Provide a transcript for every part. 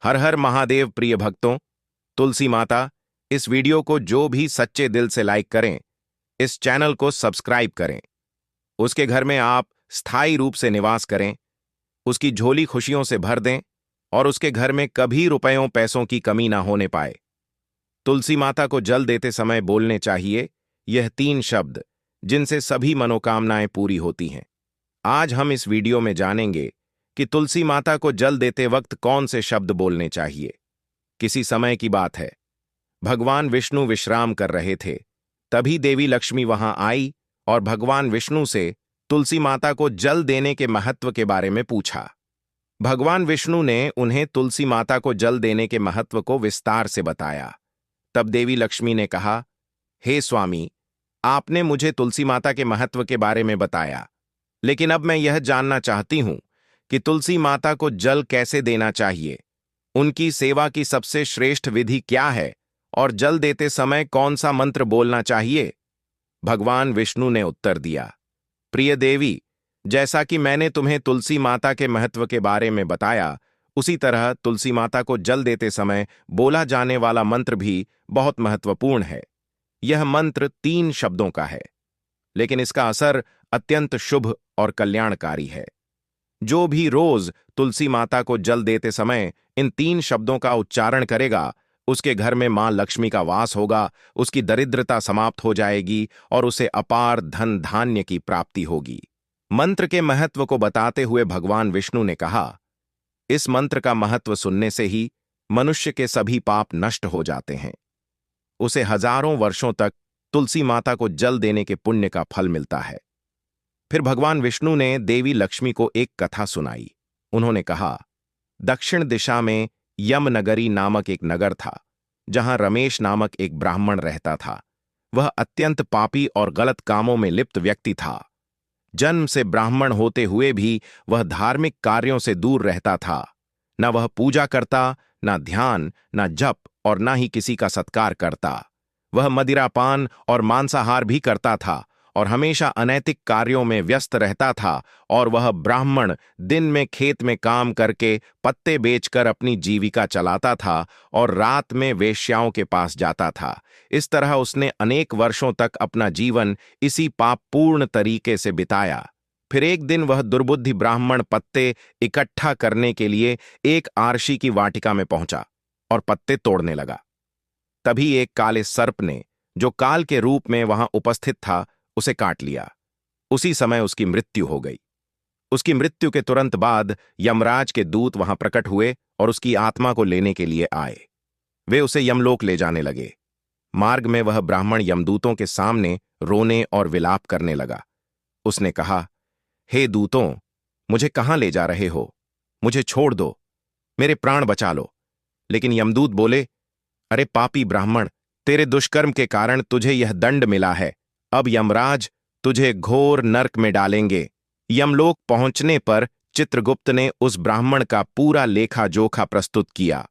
हर हर महादेव। प्रिय भक्तों, तुलसी माता, इस वीडियो को जो भी सच्चे दिल से लाइक करें, इस चैनल को सब्सक्राइब करें, उसके घर में आप स्थायी रूप से निवास करें, उसकी झोली खुशियों से भर दें और उसके घर में कभी रुपयों पैसों की कमी ना होने पाए। तुलसी माता को जल देते समय बोलने चाहिए यह 3 शब्द, जिनसे सभी मनोकामनाएं पूरी होती हैं। आज हम इस वीडियो में जानेंगे कि तुलसी माता को जल देते वक्त कौन से शब्द बोलने चाहिए। किसी समय की बात है, भगवान विष्णु विश्राम कर रहे थे। तभी देवी लक्ष्मी वहां आई और भगवान विष्णु से तुलसी माता को जल देने के महत्व के बारे में पूछा। भगवान विष्णु ने उन्हें तुलसी माता को जल देने के महत्व को विस्तार से बताया। तब देवी लक्ष्मी ने कहा, हे स्वामी, आपने मुझे तुलसी माता के महत्व के बारे में बताया, लेकिन अब मैं यह जानना चाहती हूं कि तुलसी माता को जल कैसे देना चाहिए, उनकी सेवा की सबसे श्रेष्ठ विधि क्या है और जल देते समय कौन सा मंत्र बोलना चाहिए। भगवान विष्णु ने उत्तर दिया, प्रिय देवी, जैसा कि मैंने तुम्हें तुलसी माता के महत्व के बारे में बताया, उसी तरह तुलसी माता को जल देते समय बोला जाने वाला मंत्र भी बहुत महत्वपूर्ण है। यह मंत्र 3 शब्दों का है, लेकिन इसका असर अत्यंत शुभ और कल्याणकारी है। जो भी रोज तुलसी माता को जल देते समय इन 3 शब्दों का उच्चारण करेगा, उसके घर में मां लक्ष्मी का वास होगा, उसकी दरिद्रता समाप्त हो जाएगी और उसे अपार धन धान्य की प्राप्ति होगी। मंत्र के महत्व को बताते हुए भगवान विष्णु ने कहा, इस मंत्र का महत्व सुनने से ही मनुष्य के सभी पाप नष्ट हो जाते हैं। उसे हजारों वर्षों तक तुलसी माता को जल देने के पुण्य का फल मिलता है। फिर भगवान विष्णु ने देवी लक्ष्मी को एक कथा सुनाई। उन्होंने कहा, दक्षिण दिशा में यमनगरी नामक एक नगर था, जहां रमेश नामक एक ब्राह्मण रहता था। वह अत्यंत पापी और गलत कामों में लिप्त व्यक्ति था। जन्म से ब्राह्मण होते हुए भी वह धार्मिक कार्यों से दूर रहता था। न वह पूजा करता, न ध्यान, न जप और न ही किसी का सत्कार करता। वह मदिरापान और मांसाहार भी करता था और हमेशा अनैतिक कार्यों में व्यस्त रहता था। और वह ब्राह्मण दिन में खेत में काम करके पत्ते बेचकर अपनी जीविका चलाता था और रात में वेश्याओं के पास जाता था। इस तरह उसने अनेक वर्षों तक अपना जीवन इसी पापपूर्ण तरीके से बिताया। फिर एक दिन वह दुर्बुद्धि ब्राह्मण पत्ते इकट्ठा करने के लिए एक आरशी की वाटिका में पहुंचा और पत्ते तोड़ने लगा। तभी एक काले सर्प ने, जो काल के रूप में वहां उपस्थित था, उसे काट लिया। उसी समय उसकी मृत्यु हो गई। उसकी मृत्यु के तुरंत बाद यमराज के दूत वहां प्रकट हुए और उसकी आत्मा को लेने के लिए आए। वे उसे यमलोक ले जाने लगे। मार्ग में वह ब्राह्मण यमदूतों के सामने रोने और विलाप करने लगा। उसने कहा, हे दूतों, मुझे कहां ले जा रहे हो? मुझे छोड़ दो, मेरे प्राण बचा लो। लेकिन यमदूत बोले, अरे पापी ब्राह्मण, तेरे दुष्कर्म के कारण तुझे यह दंड मिला है। अब यमराज तुझे घोर नरक में डालेंगे। यमलोक पहुंचने पर चित्रगुप्त ने उस ब्राह्मण का पूरा लेखा जोखा प्रस्तुत किया।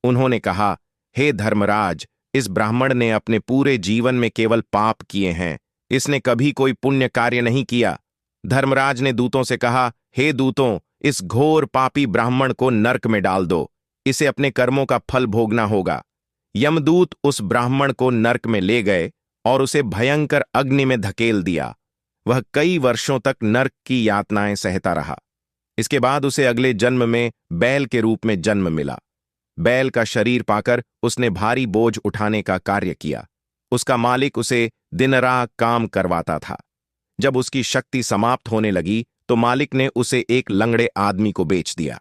उन्होंने कहा, हे धर्मराज, इस ब्राह्मण ने अपने पूरे जीवन में केवल पाप किए हैं। इसने कभी कोई पुण्य कार्य नहीं किया। धर्मराज ने दूतों से कहा, हे दूतों, इस घोर पापी ब्राह्मण को नरक में डाल दो। इसे अपने कर्मों का फल भोगना होगा। यमदूत उस ब्राह्मण को नरक में ले गए और उसे भयंकर अग्नि में धकेल दिया। वह कई वर्षों तक नरक की यातनाएं सहता रहा। इसके बाद उसे अगले जन्म में बैल के रूप में जन्म मिला। बैल का शरीर पाकर उसने भारी बोझ उठाने का कार्य किया। उसका मालिक उसे दिन रात काम करवाता था। जब उसकी शक्ति समाप्त होने लगी तो मालिक ने उसे एक लंगड़े आदमी को बेच दिया।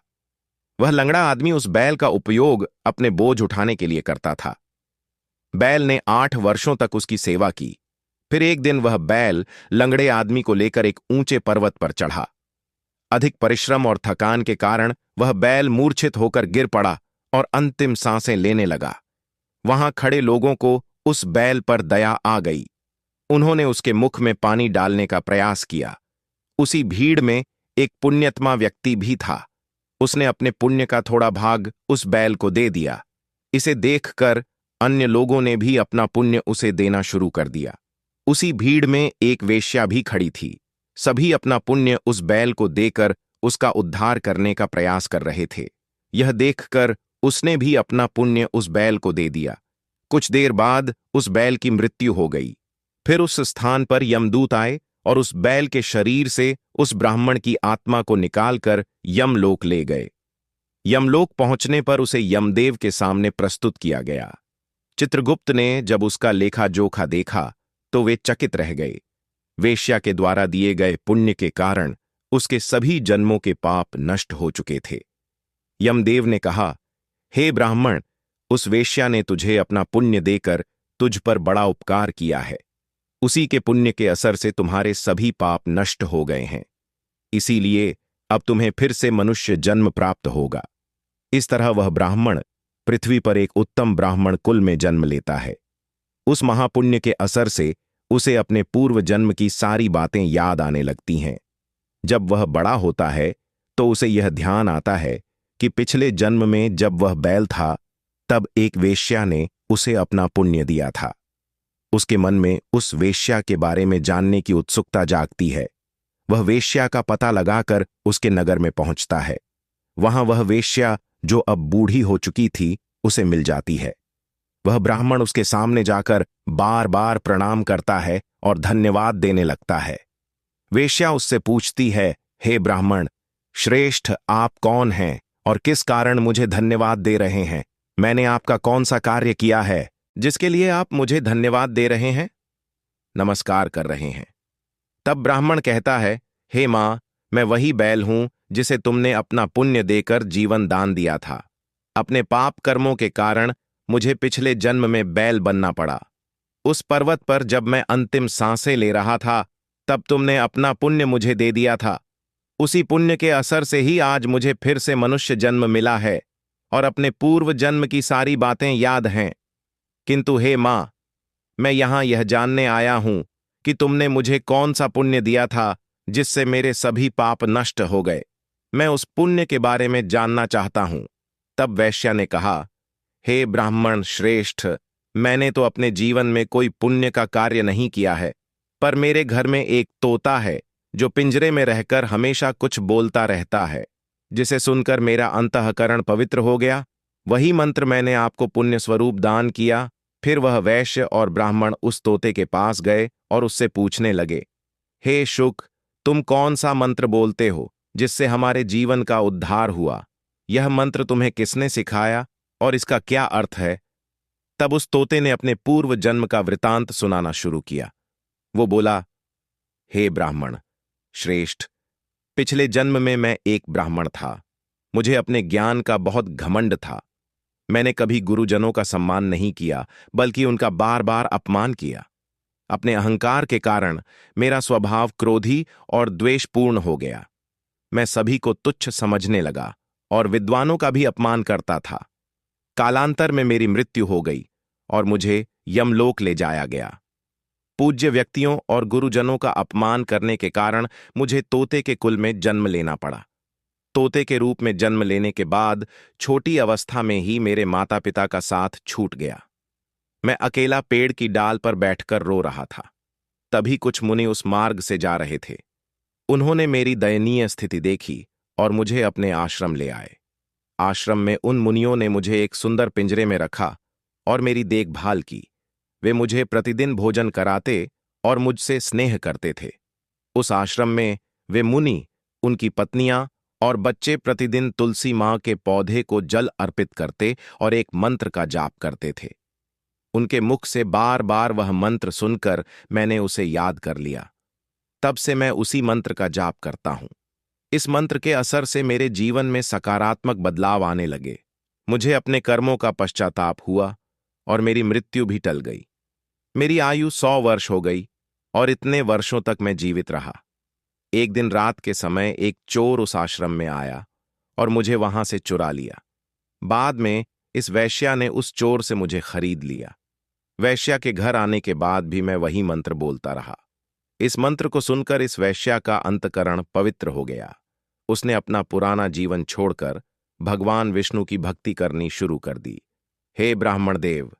वह लंगड़ा आदमी उस बैल का उपयोग अपने बोझ उठाने के लिए करता था। बैल ने 8 वर्षों तक उसकी सेवा की। फिर एक दिन वह बैल लंगड़े आदमी को लेकर एक ऊंचे पर्वत पर चढ़ा। अधिक परिश्रम और थकान के कारण वह बैल मूर्छित होकर गिर पड़ा और अंतिम सांसें लेने लगा। वहां खड़े लोगों को उस बैल पर दया आ गई। उन्होंने उसके मुख में पानी डालने का प्रयास किया। उसी भीड़ में एक पुण्यात्मा व्यक्ति भी था। उसने अपने पुण्य का थोड़ा भाग उस बैल को दे दिया। इसे देखकर अन्य लोगों ने भी अपना पुण्य उसे देना शुरू कर दिया। उसी भीड़ में एक वेश्या भी खड़ी थी। सभी अपना पुण्य उस बैल को देकर उसका उद्धार करने का प्रयास कर रहे थे। यह देखकर उसने भी अपना पुण्य उस बैल को दे दिया। कुछ देर बाद उस बैल की मृत्यु हो गई। फिर उस स्थान पर यमदूत आए और उस बैल के शरीर से उस ब्राह्मण की आत्मा को निकालकर यमलोक ले गए। यमलोक पहुंचने पर उसे यमदेव के सामने प्रस्तुत किया गया। चित्रगुप्त ने जब उसका लेखा जोखा देखा तो वे चकित रह गए। वेश्या के द्वारा दिए गए पुण्य के कारण उसके सभी जन्मों के पाप नष्ट हो चुके थे। यमदेव ने कहा, हे ब्राह्मण, उस वेश्या ने तुझे अपना पुण्य देकर तुझ पर बड़ा उपकार किया है। उसी के पुण्य के असर से तुम्हारे सभी पाप नष्ट हो गए हैं। इसीलिए अब तुम्हें फिर से मनुष्य जन्म प्राप्त होगा। इस तरह वह ब्राह्मण पृथ्वी पर एक उत्तम ब्राह्मण कुल में जन्म लेता है। उस महापुण्य के असर से उसे अपने पूर्व जन्म की सारी बातें याद आने लगती हैं। जब वह बड़ा होता है तो उसे यह ध्यान आता है कि पिछले जन्म में जब वह बैल था तब एक वेश्या ने उसे अपना पुण्य दिया था। उसके मन में उस वेश्या के बारे में जानने की उत्सुकता जागती है। वह वेश्या का पता लगाकर उसके नगर में पहुंचता है। वहां वह वेश्या, जो अब बूढ़ी हो चुकी थी, उसे मिल जाती है। वह ब्राह्मण उसके सामने जाकर बार बार प्रणाम करता है और धन्यवाद देने लगता है। वेश्या उससे पूछती है, हे ब्राह्मण श्रेष्ठ, आप कौन हैं और किस कारण मुझे धन्यवाद दे रहे हैं? मैंने आपका कौन सा कार्य किया है जिसके लिए आप मुझे धन्यवाद दे रहे हैं, नमस्कार कर रहे हैं? तब ब्राह्मण कहता है, हे मां, मैं वही बैल हूं जिसे तुमने अपना पुण्य देकर जीवन दान दिया था। अपने पाप कर्मों के कारण मुझे पिछले जन्म में बैल बनना पड़ा। उस पर्वत पर जब मैं अंतिम सांसें ले रहा था तब तुमने अपना पुण्य मुझे दे दिया था। उसी पुण्य के असर से ही आज मुझे फिर से मनुष्य जन्म मिला है और अपने पूर्व जन्म की सारी बातें याद हैं। किंतु हे मां, मैं यहां यह जानने आया हूं कि तुमने मुझे कौन सा पुण्य दिया था जिससे मेरे सभी पाप नष्ट हो गए। मैं उस पुण्य के बारे में जानना चाहता हूं। तब वैश्या ने कहा, हे ब्राह्मण श्रेष्ठ, मैंने तो अपने जीवन में कोई पुण्य का कार्य नहीं किया है, पर मेरे घर में एक तोता है जो पिंजरे में रहकर हमेशा कुछ बोलता रहता है, जिसे सुनकर मेरा अंतःकरण पवित्र हो गया। वही मंत्र मैंने आपको पुण्य स्वरूप दान किया। फिर वह वैश्य और ब्राह्मण उस तोते के पास गए और उससे पूछने लगे, हे शुक, तुम कौन सा मंत्र बोलते हो जिससे हमारे जीवन का उद्धार हुआ? यह मंत्र तुम्हें किसने सिखाया और इसका क्या अर्थ है? तब उस तोते ने अपने पूर्व जन्म का वृतांत सुनाना शुरू किया। वो बोला, हे ब्राह्मण श्रेष्ठ, पिछले जन्म में मैं एक ब्राह्मण था। मुझे अपने ज्ञान का बहुत घमंड था। मैंने कभी गुरुजनों का सम्मान नहीं किया, बल्कि उनका बार बार अपमान किया। अपने अहंकार के कारण मेरा स्वभाव क्रोधी और द्वेषपूर्ण हो गया। मैं सभी को तुच्छ समझने लगा और विद्वानों का भी अपमान करता था। कालांतर में मेरी मृत्यु हो गई और मुझे यमलोक ले जाया गया। पूज्य व्यक्तियों और गुरुजनों का अपमान करने के कारण मुझे तोते के कुल में जन्म लेना पड़ा। तोते के रूप में जन्म लेने के बाद छोटी अवस्था में ही मेरे माता पिता का साथ छूट गया। मैं अकेला पेड़ की डाल पर बैठकर रो रहा था। तभी कुछ मुनि उस मार्ग से जा रहे थे। उन्होंने मेरी दयनीय स्थिति देखी और मुझे अपने आश्रम ले आए। आश्रम में उन मुनियों ने मुझे एक सुंदर पिंजरे में रखा और मेरी देखभाल की। वे मुझे प्रतिदिन भोजन कराते और मुझसे स्नेह करते थे। उस आश्रम में वे मुनि, उनकी पत्नियां और बच्चे प्रतिदिन तुलसी मां के पौधे को जल अर्पित करते और एक मंत्र का जाप करते थे। उनके मुख से बार बार वह मंत्र सुनकर मैंने उसे याद कर लिया। तब से मैं उसी मंत्र का जाप करता हूं। इस मंत्र के असर से मेरे जीवन में सकारात्मक बदलाव आने लगे। मुझे अपने कर्मों का पश्चाताप हुआ और मेरी मृत्यु भी टल गई। मेरी आयु 100 वर्ष हो गई और इतने वर्षों तक मैं जीवित रहा। एक दिन रात के समय एक चोर उस आश्रम में आया और मुझे वहां से चुरा लिया। बाद में इस वैश्या ने उस चोर से मुझे खरीद लिया। वैश्या के घर आने के बाद भी मैं वही मंत्र बोलता रहा। इस मंत्र को सुनकर इस वैश्या का अंतकरण पवित्र हो गया। उसने अपना पुराना जीवन छोड़कर भगवान विष्णु की भक्ति करनी शुरू कर दी। हे ब्राह्मण देव,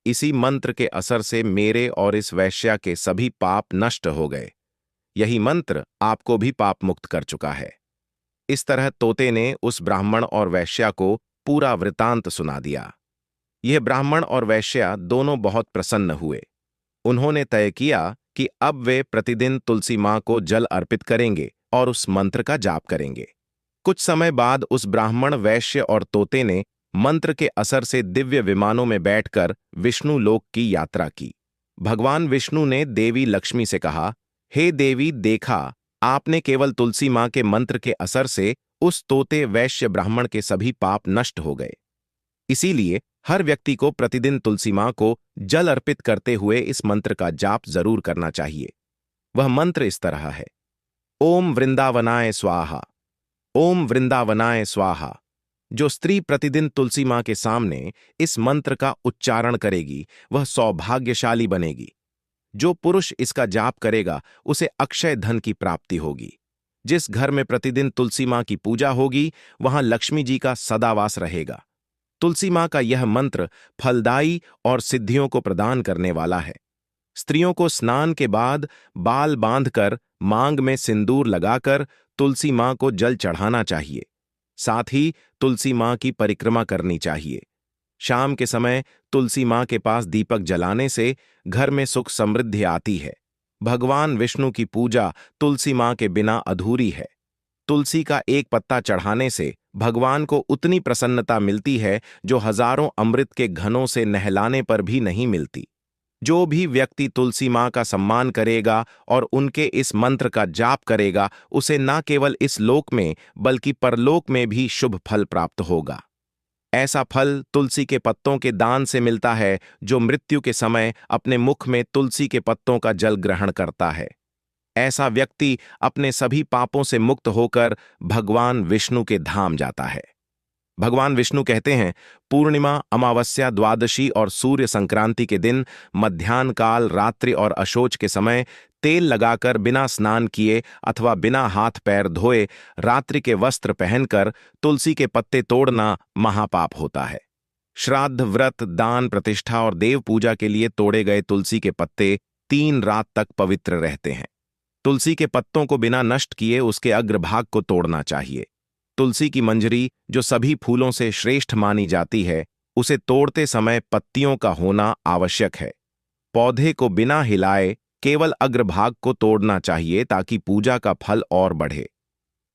इसी मंत्र के असर से मेरे और इस वैश्या के सभी पाप नष्ट हो गए। यही मंत्र आपको भी पाप मुक्त कर चुका है। इस तरह तोते ने उस ब्राह्मण और वैश्या को पूरा वृतांत सुना दिया। यह ब्राह्मण और वैश्या दोनों बहुत प्रसन्न हुए। उन्होंने तय किया कि अब वे प्रतिदिन तुलसी मां को जल अर्पित करेंगे और उस मंत्र का जाप करेंगे। कुछ समय बाद उस ब्राह्मण, वैश्य और तोते ने मंत्र के असर से दिव्य विमानों में बैठकर विष्णु लोक की यात्रा की। भगवान विष्णु ने देवी लक्ष्मी से कहा, हे देवी, देखा, आपने केवल तुलसी मां के मंत्र के असर से उस तोते, वैश्य, ब्राह्मण के सभी पाप नष्ट हो गए। इसीलिए हर व्यक्ति को प्रतिदिन तुलसी मां को जल अर्पित करते हुए इस मंत्र का जाप जरूर करना चाहिए। वह मंत्र इस तरह है: ओम वृंदावनाय स्वाहा, ओम वृंदावनाय स्वाहा। जो स्त्री प्रतिदिन तुलसी मां के सामने इस मंत्र का उच्चारण करेगी वह सौभाग्यशाली बनेगी। जो पुरुष इसका जाप करेगा उसे अक्षय धन की प्राप्ति होगी। जिस घर में प्रतिदिन तुलसी मां की पूजा होगी वहां लक्ष्मी जी का सदावास रहेगा। तुलसी मां का यह मंत्र फलदायी और सिद्धियों को प्रदान करने वाला है। स्त्रियों को स्नान के बाद बाल बांधकर मांग में सिंदूर लगाकर तुलसी मां को जल चढ़ाना चाहिए। साथ ही तुलसी मां की परिक्रमा करनी चाहिए। शाम के समय तुलसी मां के पास दीपक जलाने से घर में सुख समृद्धि आती है। भगवान विष्णु की पूजा तुलसी मां के बिना अधूरी है। तुलसी का एक पत्ता चढ़ाने से भगवान को उतनी प्रसन्नता मिलती है जो हजारों अमृत के घनों से नहलाने पर भी नहीं मिलती। जो भी व्यक्ति तुलसी मां का सम्मान करेगा और उनके इस मंत्र का जाप करेगा उसे न केवल इस लोक में बल्कि परलोक में भी शुभ फल प्राप्त होगा। ऐसा फल तुलसी के पत्तों के दान से मिलता है। जो मृत्यु के समय अपने मुख में तुलसी के पत्तों का जल ग्रहण करता है, ऐसा व्यक्ति अपने सभी पापों से मुक्त होकर भगवान विष्णु के धाम जाता है। भगवान विष्णु कहते हैं, पूर्णिमा, अमावस्या, द्वादशी और सूर्य संक्रांति के दिन मध्याह्न काल, रात्रि और अशोच के समय तेल लगाकर बिना स्नान किए अथवा बिना हाथ पैर धोए रात्रि के वस्त्र पहनकर तुलसी के पत्ते तोड़ना महापाप होता है। श्राद्ध, व्रत, दान, प्रतिष्ठा और देव पूजा के लिए तोड़े गए तुलसी के पत्ते 3 रात तक पवित्र रहते हैं। तुलसी के पत्तों को बिना नष्ट किए उसके अग्रभाग को तोड़ना चाहिए। तुलसी की मंजरी, जो सभी फूलों से श्रेष्ठ मानी जाती है, उसे तोड़ते समय पत्तियों का होना आवश्यक है। पौधे को बिना हिलाए केवल अग्रभाग को तोड़ना चाहिए ताकि पूजा का फल और बढ़े।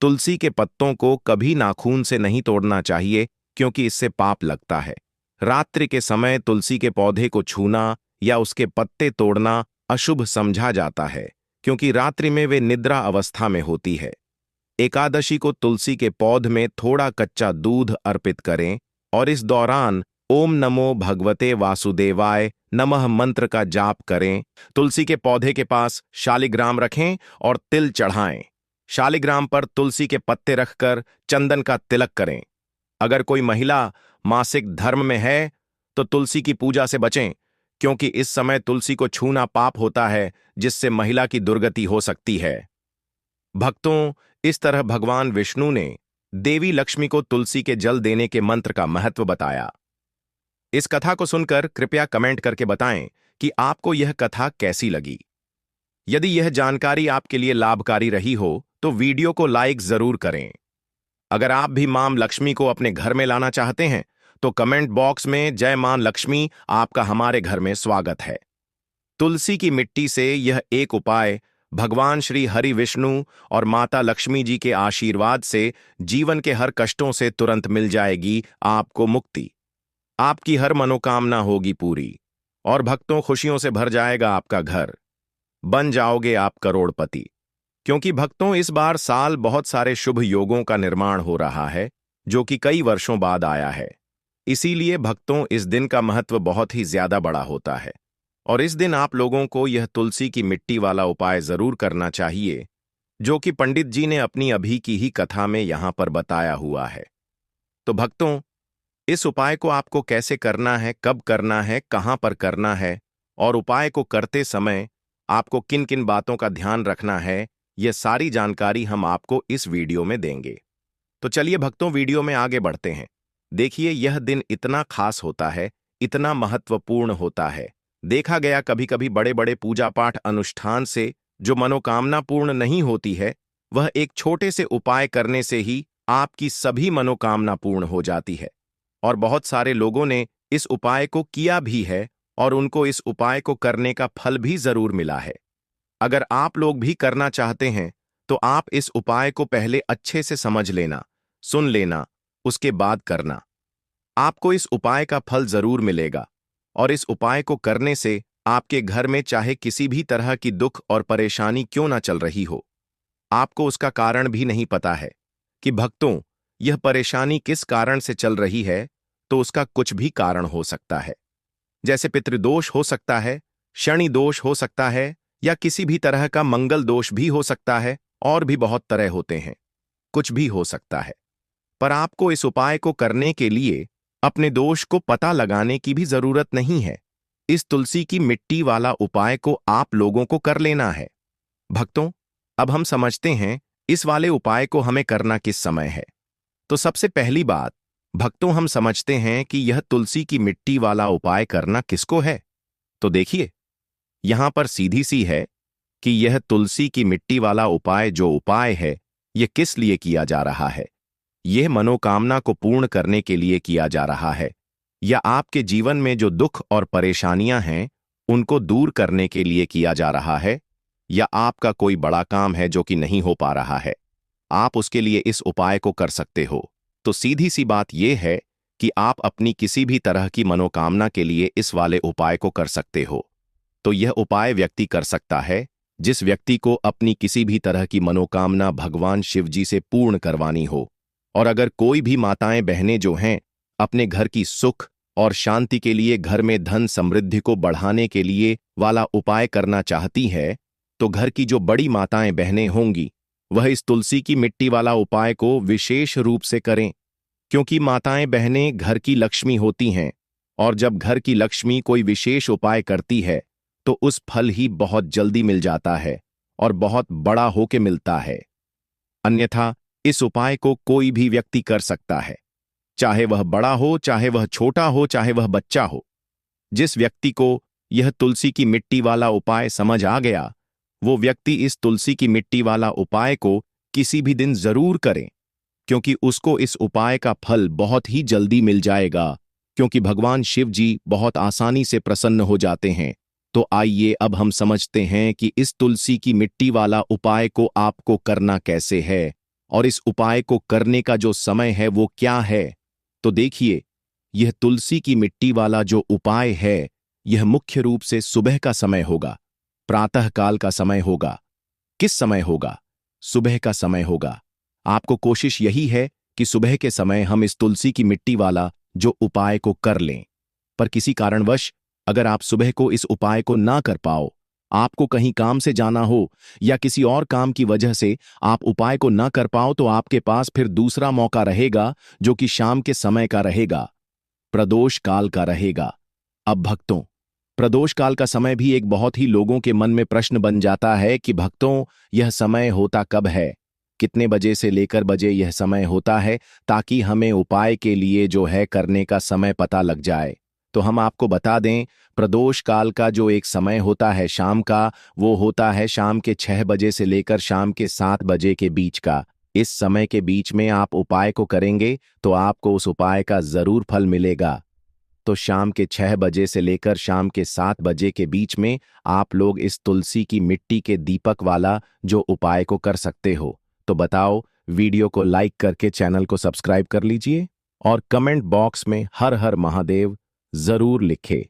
तुलसी के पत्तों को कभी नाखून से नहीं तोड़ना चाहिए क्योंकि इससे पाप लगता है। रात्रि के समय तुलसी के पौधे को छूना या उसके पत्ते तोड़ना अशुभ समझा जाता है क्योंकि रात्रि में वे निद्रा अवस्था में होती है। एकादशी को तुलसी के पौध में थोड़ा कच्चा दूध अर्पित करें और इस दौरान ओम नमो भगवते वासुदेवाय नमः मंत्र का जाप करें। तुलसी के पौधे के पास शालिग्राम रखें और तिल चढ़ाएं। शालिग्राम पर तुलसी के पत्ते रखकर चंदन का तिलक करें। अगर कोई महिला मासिक धर्म में है तो तुलसी की पूजा से बचें क्योंकि इस समय तुलसी को छूना पाप होता है जिससे महिला की दुर्गति हो सकती है। भक्तों, इस तरह भगवान विष्णु ने देवी लक्ष्मी को तुलसी के जल देने के मंत्र का महत्व बताया। इस कथा को सुनकर कृपया कमेंट करके बताएं कि आपको यह कथा कैसी लगी। यदि यह जानकारी आपके लिए लाभकारी रही हो तो वीडियो को लाइक जरूर करें। अगर आप भी मां लक्ष्मी को अपने घर में लाना चाहते हैं तो कमेंट बॉक्स में जय मां लक्ष्मी, आपका हमारे घर में स्वागत है। तुलसी की मिट्टी से यह एक उपाय भगवान श्री हरि विष्णु और माता लक्ष्मी जी के आशीर्वाद से जीवन के हर कष्टों से तुरंत मिल जाएगी आपको मुक्ति। आपकी हर मनोकामना होगी पूरी और भक्तों, खुशियों से भर जाएगा आपका घर। बन जाओगे आप करोड़पति। क्योंकि भक्तों, इस बार साल बहुत सारे शुभ योगों का निर्माण हो रहा है जो कि कई वर्षों बाद आया है। इसीलिए भक्तों, इस दिन का महत्व बहुत ही ज्यादा बड़ा होता है और इस दिन आप लोगों को यह तुलसी की मिट्टी वाला उपाय जरूर करना चाहिए जो कि पंडित जी ने अपनी अभी की ही कथा में यहां पर बताया हुआ है। तो भक्तों, इस उपाय को आपको कैसे करना है, कब करना है, कहां पर करना है और उपाय को करते समय आपको किन किन बातों का ध्यान रखना है, यह सारी जानकारी हम आपको इस वीडियो में देंगे। तो चलिए भक्तों, वीडियो में आगे बढ़ते हैं। देखिए, यह दिन इतना खास होता है, इतना महत्वपूर्ण होता है। देखा गया कभी कभी बड़े बड़े पूजा पाठ अनुष्ठान से जो मनोकामना पूर्ण नहीं होती है, वह एक छोटे से उपाय करने से ही आपकी सभी मनोकामना पूर्ण हो जाती है। और बहुत सारे लोगों ने इस उपाय को किया भी है और उनको इस उपाय को करने का फल भी जरूर मिला है। अगर आप लोग भी करना चाहते हैं तो आप इस उपाय को पहले अच्छे से समझ लेना, सुन लेना, उसके बाद करना। आपको इस उपाय का फल जरूर मिलेगा और इस उपाय को करने से आपके घर में चाहे किसी भी तरह की दुख और परेशानी क्यों ना चल रही हो, आपको उसका कारण भी नहीं पता है कि भक्तों यह परेशानी किस कारण से चल रही है, तो उसका कुछ भी कारण हो सकता है। जैसे पितृदोष हो सकता है, शनि दोष हो सकता है, या किसी भी तरह का मंगल दोष भी हो सकता है, और भी बहुत तरह होते हैं, कुछ भी हो सकता है। पर आपको इस उपाय को करने के लिए अपने दोष को पता लगाने की भी जरूरत नहीं है। इस तुलसी की मिट्टी वाला उपाय को आप लोगों को कर लेना है। भक्तों, अब हम समझते हैं इस वाले उपाय को हमें करना किस समय है। तो सबसे पहली बात, भक्तों, हम समझते हैं कि यह तुलसी की मिट्टी वाला उपाय करना किसको है। तो देखिए, यहां पर सीधी सी है कि यह तुलसी की मिट्टी वाला उपाय जो उपाय है, यह किस लिए किया जा रहा है। यह मनोकामना को पूर्ण करने के लिए किया जा रहा है, या आपके जीवन में जो दुख और परेशानियां हैं उनको दूर करने के लिए किया जा रहा है, या आपका कोई बड़ा काम है जो कि नहीं हो पा रहा है, आप उसके लिए इस उपाय को कर सकते हो। तो सीधी सी बात यह है कि आप अपनी किसी भी तरह की मनोकामना के लिए इस वाले उपाय को कर सकते हो। तो यह उपाय व्यक्ति कर सकता है जिस व्यक्ति को अपनी किसी भी तरह की मनोकामना भगवान शिव जी से पूर्ण करवानी हो। और अगर कोई भी माताएं बहनें जो हैं अपने घर की सुख और शांति के लिए, घर में धन समृद्धि को बढ़ाने के लिए वाला उपाय करना चाहती है, तो घर की जो बड़ी माताएं बहनें होंगी वह इस तुलसी की मिट्टी वाला उपाय को विशेष रूप से करें, क्योंकि माताएं बहनें घर की लक्ष्मी होती हैं, और जब घर की लक्ष्मी कोई विशेष उपाय करती है तो उस फल ही बहुत जल्दी मिल जाता है और बहुत बड़ा होके मिलता है। अन्यथा इस उपाय को कोई भी व्यक्ति कर सकता है, चाहे वह बड़ा हो, चाहे वह छोटा हो, चाहे वह बच्चा हो। जिस व्यक्ति को यह तुलसी की मिट्टी वाला उपाय समझ आ गया, वो व्यक्ति इस तुलसी की मिट्टी वाला उपाय को किसी भी दिन जरूर करे, क्योंकि उसको इस उपाय का फल बहुत ही जल्दी मिल जाएगा, क्योंकि भगवान शिव जी बहुत आसानी से प्रसन्न हो जाते हैं। तो आइए अब हम समझते हैं कि इस तुलसी की मिट्टी वाला उपाय को आपको करना कैसे है, और इस उपाय को करने का जो समय है वो क्या है। तो देखिए, यह तुलसी की मिट्टी वाला जो उपाय है, यह मुख्य रूप से सुबह का समय होगा, प्रातः काल का समय होगा। किस समय होगा? सुबह का समय होगा। आपको कोशिश यही है कि सुबह के समय हम इस तुलसी की मिट्टी वाला जो उपाय को कर लें। पर किसी कारणवश अगर आप सुबह को इस उपाय को ना कर पाओ, आपको कहीं काम से जाना हो या किसी और काम की वजह से आप उपाय को ना कर पाओ, तो आपके पास फिर दूसरा मौका रहेगा जो कि शाम के समय का रहेगा, प्रदोष काल का रहेगा। अब भक्तों, प्रदोष काल का समय भी एक बहुत ही लोगों के मन में प्रश्न बन जाता है कि भक्तों, यह समय होता कब है, कितने बजे से लेकर बजे यह समय होता है, ताकि हमें उपाय के लिए जो है करने का समय पता लग जाए। तो हम आपको बता दें, प्रदोष काल का जो एक समय होता है शाम का, वो होता है शाम के 6 बजे से लेकर शाम के 7 बजे के बीच का। इस समय के बीच में आप उपाय को करेंगे तो आपको उस उपाय का जरूर फल मिलेगा। तो शाम के 6 बजे से लेकर शाम के 7 बजे के बीच में आप लोग इस तुलसी की मिट्टी के दीपक वाला जो उपाय को कर सकते हो। तो बताओ, वीडियो को लाइक करके चैनल को सब्सक्राइब कर लीजिए और कमेंट बॉक्स में हर हर महादेव जरूर लिखे।